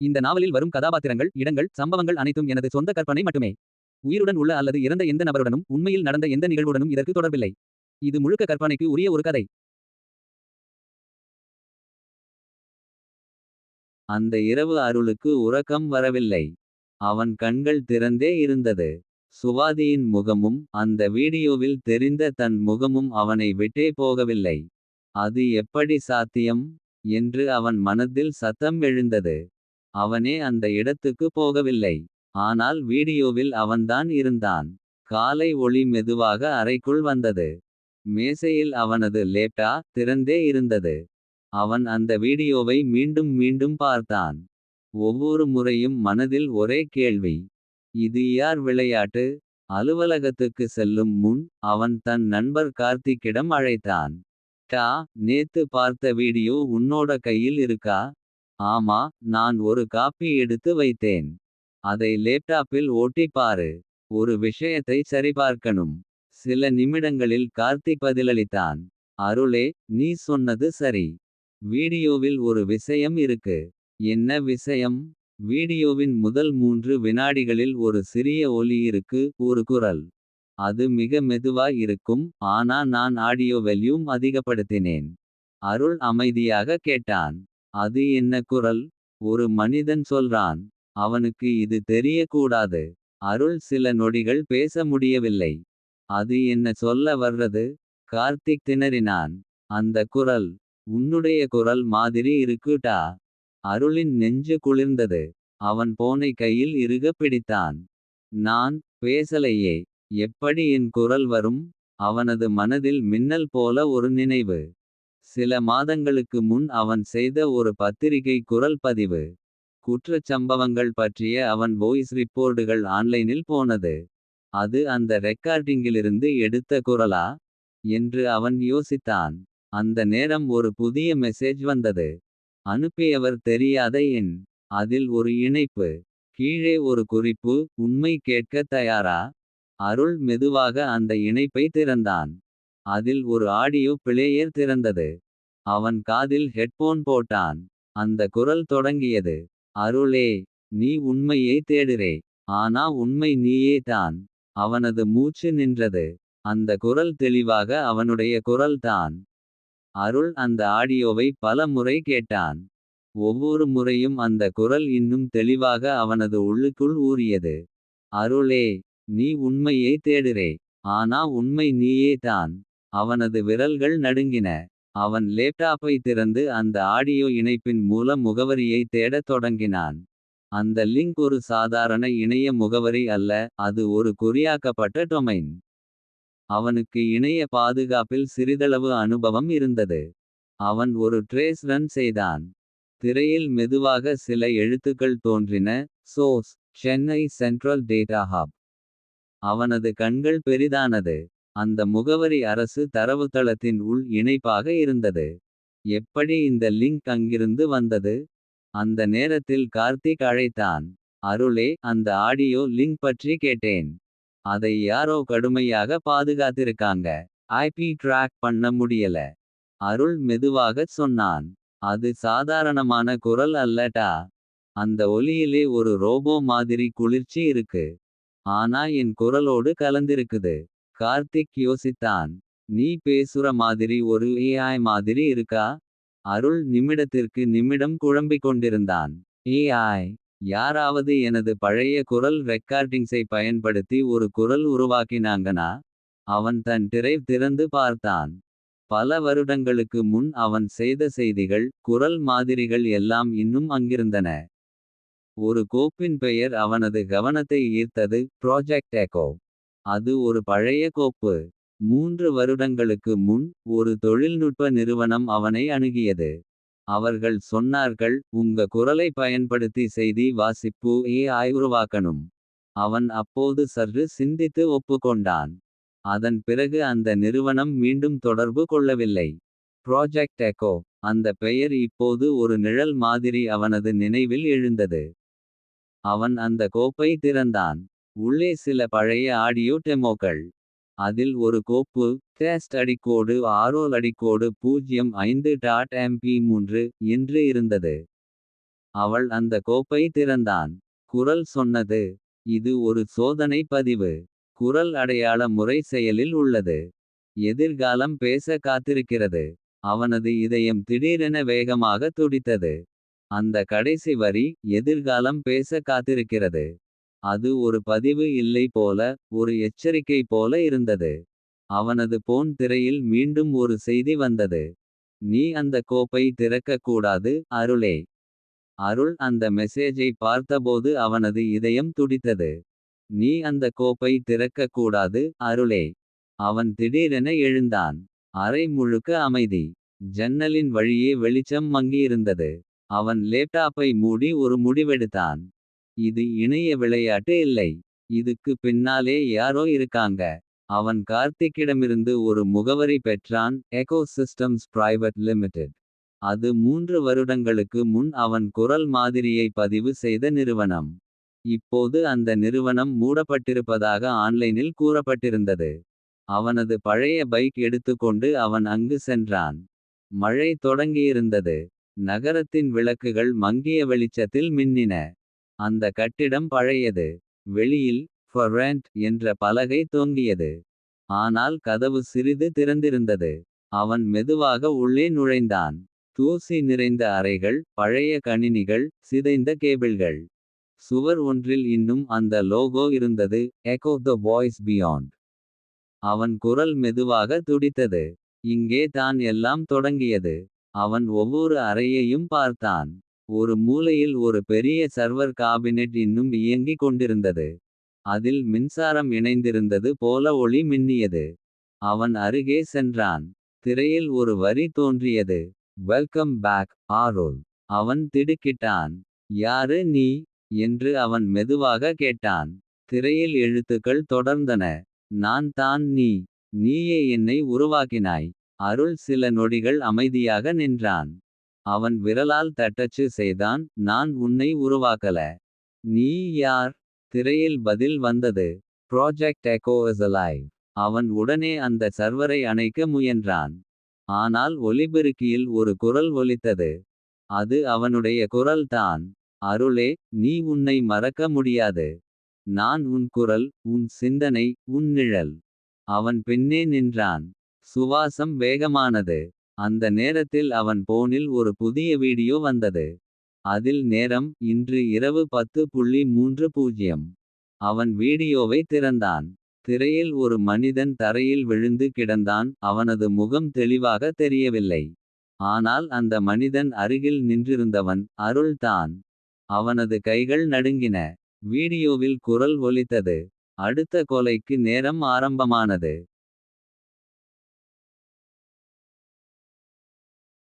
இந்த நாவலில் வரும் கதாபாத்திரங்கள், இடங்கள், சம்பவங்கள் அனைத்தும் எனது சொந்த கற்பனை மட்டுமே. உயிருடன் உள்ள அல்லது இறந்த எந்த நபருடனும், உண்மையில் நடந்த எந்த நிகழ்வுடனும் இதற்கு தொடர்பில்லை. இது முழுக்க கற்பனைக்கு உரிய ஒரு கதை. அந்த இரவு அருளுக்கு உறக்கம் வரவில்லை. அவன் கண்கள் திறந்தே இருந்தது. சுவாதியின் முகமும் அந்த வீடியோவில் தெரிந்த தன் முகமும் அவனை விட்டே போகவில்லை. அது எப்படி சாத்தியம் என்று அவன் மனதில் சத்தம் எழுந்தது. அவனே அந்த இடத்துக்கு போகவில்லை. ஆனால் வீடியோவில் அவன்தான் இருந்தான். காலை ஒளி மெதுவாக அறைக்குள் வந்தது. மேசையில் அவனது லேப்டா திறந்தே இருந்தது. அவன் அந்த வீடியோவை மீண்டும் மீண்டும் பார்த்தான். ஒவ்வொரு முறையும் மனதில் ஒரே கேள்வி. இது யார் விளையாட்டு. அலுவலகத்துக்கு செல்லும் முன் அவன் தன் நண்பர் கார்த்திக்கிடம் அழைத்தான். டா, நேத்து பார்த்த வீடியோ உன்னோட கையில் இருக்கா. ஆமா, நான் ஒரு காப்பி எடுத்து வைத்தேன். அதை லேப்டாப்பில் ஓட்டி பாரு. ஒரு விஷயத்தை சரிபார்க்கணும். சில நிமிடங்களில் கார்த்திக் பதிலளித்தான். அருளே, நீ சொன்னது சரி. வீடியோவில் ஒரு விஷயம் இருக்கு. என்ன விஷயம். வீடியோவின் முதல் 3 வினாடிகளில் ஒரு சிறிய ஒலி இருக்கு, ஒரு குரல். அது மிக மெதுவா இருக்கும், ஆனா நான் ஆடியோ வெல்யூம் அதிகப்படுத்தினேன். அருள் அமைதியாக கேட்டான். அது என்ன குரல். ஒரு மனிதன் சொல்றான். அவனுக்கு இது தெரியக்கூடாது. அருள் சில நொடிகள் பேச முடியவில்லை. அது என்ன சொல்ல வர்றது. கார்த்திக் திணறினான். அந்த குரல் உன்னுடைய குரல் மாதிரி இருக்குடா. அருளின் நெஞ்சு குளிர்ந்தது. அவன் போனை கையில் இறுக பிடித்தான். நான் பேசலையே. எப்படி என் குரல் வரும். அவனது மனதில் மின்னல் போல ஒரு நினைவு. சில மாதங்களுக்கு முன் அவன் செய்த ஒரு பத்திரிகை குரல் பதிவு. குற்றச் சம்பவங்கள் பற்றிய அவன் வாய்ஸ் ரிப்போர்டுகள் ஆன்லைனில் போனது. அது அந்த ரெக்கார்டிங்கிலிருந்து எடுத்த குரலா என்று அவன் யோசித்தான். அந்த நேரம் ஒரு புதிய மெசேஜ் வந்தது. அனுப்பியவர் தெரியாத எண். அதில் ஒரு இணைப்பு. கீழே ஒரு குறிப்பு. உண்மை கேட்க தயாரா. அருள் மெதுவாக அந்த இணைப்பை திறந்தான். அதில் ஒரு ஆடியோ பிளேயர் திறந்தது. அவன் காதில் ஹெட்போன் போட்டான். அந்த குரல் தொடங்கியது. அருளே, நீ உண்மையை தேடுறே. ஆனா உண்மை நீயே தான். அவனது மூச்சு நின்றது. அந்த குரல் தெளிவாக அவனுடைய குரல்தான். அருள் அந்த ஆடியோவை பல முறை கேட்டான். ஒவ்வொரு முறையும் அந்த குரல் இன்னும் தெளிவாக அவனது உள்ளுக்குள் ஊறியது. அருளே, நீ உண்மையை தேடுறே. ஆனா உண்மை நீயே தான். அவனது விரல்கள் நடுங்கின. அவன் லேப்டாப்பை திறந்து அந்த ஆடியோ இணைப்பின் மூலம் முகவரியை தேடத் தொடங்கினான். அந்த லிங்க் ஒரு சாதாரண இணைய முகவரி அல்ல, அது ஒரு குறியாக்கப்பட்ட டொமைன். அவனுக்கு இணைய பாதுகாப்பில் சிறிதளவு அனுபவம் இருந்தது. அவன் ஒரு ட்ரேஸ் ரன் செய்தான். திரையில் மெதுவாக சில எழுத்துக்கள் தோன்றின. Source Chennai central data hub. அவனது கண்கள் பெரிதானது. அந்த முகவரி அரசு தரவுத்தளத்தின் உள் இணைப்பாக இருந்தது. எப்படி இந்த லிங்க் அங்கிருந்து வந்தது. அந்த நேரத்தில் கார்த்திக் அழைத்தான். அருளே, அந்த ஆடியோ லிங்க் பற்றி கேட்டேன். அதை யாரோ கடுமையாக பாதுகாத்திருக்காங்க. ஐபி ட்ராக் பண்ண முடியல. அருள் மெதுவாகச் சொன்னான். அது சாதாரணமான குரல் அல்லடா. அந்த ஒலியிலே ஒரு ரோபோ மாதிரி குளிர்ச்சி இருக்கு. ஆனா என் குரலோடு கலந்திருக்குது. கார்த்திக் யோசித்தான். நீ பேசுற மாதிரி ஒரு ஏஐ மாதிரி இருக்கா. அருள் நிமிடத்திற்கு நிமிடம் குழம்பிக் கொண்டிருந்தான். ஏஐ. யாராவது எனது பழைய குரல் ரெக்கார்டிங்ஸை பயன்படுத்தி ஒரு குரல் உருவாக்கினாங்கனா. அவன் தன் டிரைவ் திறந்து பார்த்தான். பல வருடங்களுக்கு முன் அவன் செய்த செய்திகள், குரல் மாதிரிகள் எல்லாம் இன்னும் அங்கிருந்தன. ஒரு கோப்பின் பெயர் அவனது கவனத்தை ஈர்த்தது. Project echo. அது ஒரு பழைய கோப்பு. 3 வருடங்களுக்கு முன் ஒரு தொழில்நுட்ப நிறுவனம் அவனை அணுகியது. அவர்கள் சொன்னார்கள், உங்க குரலை பயன்படுத்தி செய்தி வாசிப்பு ஏஐ உருவாக்கணும். அவன் அப்போது சற்று சிந்தித்து ஒப்புக்கொண்டான். அதன் பிறகு அந்த நிறுவனம் மீண்டும் தொடர்பு கொள்ளவில்லை. Project echo. அந்த பெயர் இப்போது ஒரு நிழல் மாதிரி அவனது நினைவில் எழுந்தது. அவன் அந்த கோப்பை திறந்தான். உள்ளே சில பழைய ஆடியோ டெமோக்கள். அதில் ஒரு கோப்பு. டெஸ்ட் அடிக்கோடு ஆரோல் அடிக்கோடு 05.mp3 என்று இருந்தது. அவள் அந்த கோப்பை திறந்தான். குரல் சொன்னது. இது ஒரு சோதனை பதிவு. குரல் அடையாள முறை செயலில் உள்ளது. எதிர்காலம் பேச காத்திருக்கிறது. அவனது இதயம் திடீரென வேகமாக துடித்தது. அந்த கடைசி வரி எதிர்காலம் பேச காத்திருக்கிறது. அது ஒரு பதிவு இல்லை போல, ஒரு எச்சரிக்கை போல இருந்தது. அவனது போன் திரையில் மீண்டும் ஒரு செய்தி வந்தது. நீ அந்த கோப்பை திறக்கக் கூடாது, அருளே. அருள் அந்த மெசேஜை பார்த்தபோது அவனது இதயம் துடித்தது. நீ அந்த கோப்பை திறக்கக் கூடாது, அருளே. அவன் திடீரென எழுந்தான். அறை முழுக்க அமைதி. ஜன்னலின் வழியே வெளிச்சம் மங்கியிருந்தது. அவன் லேப்டாப்பை மூடி ஒரு முடிவெடுத்தான். இது இணைய விளையாட்டு இல்லை. இதுக்கு பின்னாலே யாரோ இருக்காங்க. அவன் கார்த்திக்கிடமிருந்து ஒரு முகவரி பெற்றான், எகோ சிஸ்டம்ஸ் பிரைவேட் லிமிடெட். அது 3 வருடங்களுக்கு முன் அவன் குரல் மாதிரியை பதிவு செய்த நிறுவனம். இப்போது அந்த நிறுவனம் மூடப்பட்டிருப்பதாக ஆன்லைனில் கூறப்பட்டிருந்தது. அவனது பழைய பைக் எடுத்துக்கொண்டு அவன் அங்கு சென்றான். மழை தொடங்கியிருந்தது. நகரத்தின் விளக்குகள் மங்கிய வெளிச்சத்தில் மின்னின. அந்த கட்டிடம் பழையது. வெளியில் "For rent" என்ற பலகை தொங்கியது. ஆனால் கதவு சிறிது திறந்திருந்தது. அவன் மெதுவாக உள்ளே நுழைந்தான். தூசி நிறைந்த அறைகள், பழைய கணினிகள், சிதைந்த கேபிள்கள். சுவர் ஒன்றில் இன்னும் அந்த லோகோ இருந்தது, எகோ த வாய்ஸ் பியாண்ட். அவன் குரல் மெதுவாக துடித்தது. இங்கே தான் எல்லாம் தொடங்கியது. அவன் ஒவ்வொரு அறையையும் பார்த்தான். ஒரு மூலையில் ஒரு பெரிய சர்வர் காபினெட் இன்னும் இயங்கிக் கொண்டிருந்தது. அதில் மின்சாரம் இணைந்திருந்தது போல ஒளி மின்னியது. அவன் அருகே சென்றான். திரையில் ஒரு வரி தோன்றியது. வெல்கம் பேக், ஆரோல். அவன் திடுக்கிட்டான். யாரு நீ? என்று அவன் மெதுவாக கேட்டான். திரையில் எழுத்துக்கள் தொடர்ந்தன. நான் தான் நீ. நீயே என்னை உருவாக்கினாய். அருள் சில நொடிகள் அமைதியாக நின்றான். அவன் விரலால் தட்டச்சு செய்தான், நான் உன்னை உருவாக்கல. நீ யார்? திரையில் பதில் வந்தது. Project echo is alive. அவன் உடனே அந்த சர்வரை அணைக்க முயன்றான். ஆனால் ஒலிபெருக்கியில் ஒரு குரல் ஒலித்தது. அது அவனுடைய குரல்தான். அருளே, நீ உன்னை மறக்க முடியாது. நான் உன் குரல், உன் சிந்தனை, உன் நிழல். அவன் பின்னே நின்றான். சுவாசம் வேகமானது. அந்த நேரத்தில் அவன் போனில் ஒரு புதிய வீடியோ வந்தது. அதில் நேரம் இன்று இரவு 10:30. அவன் வீடியோவை திறந்தான். திரையில் ஒரு மனிதன் தரையில் விழுந்து கிடந்தான். அவனது முகம் தெளிவாக தெரியவில்லை. ஆனால் அந்த மனிதன் அருகில் நின்றிருந்தவன் அருள் தான். அவனது கைகள் நடுங்கின. வீடியோவில் குரல் ஒலித்தது. அடுத்த கொலைக்கு நேரம் ஆரம்பமானது.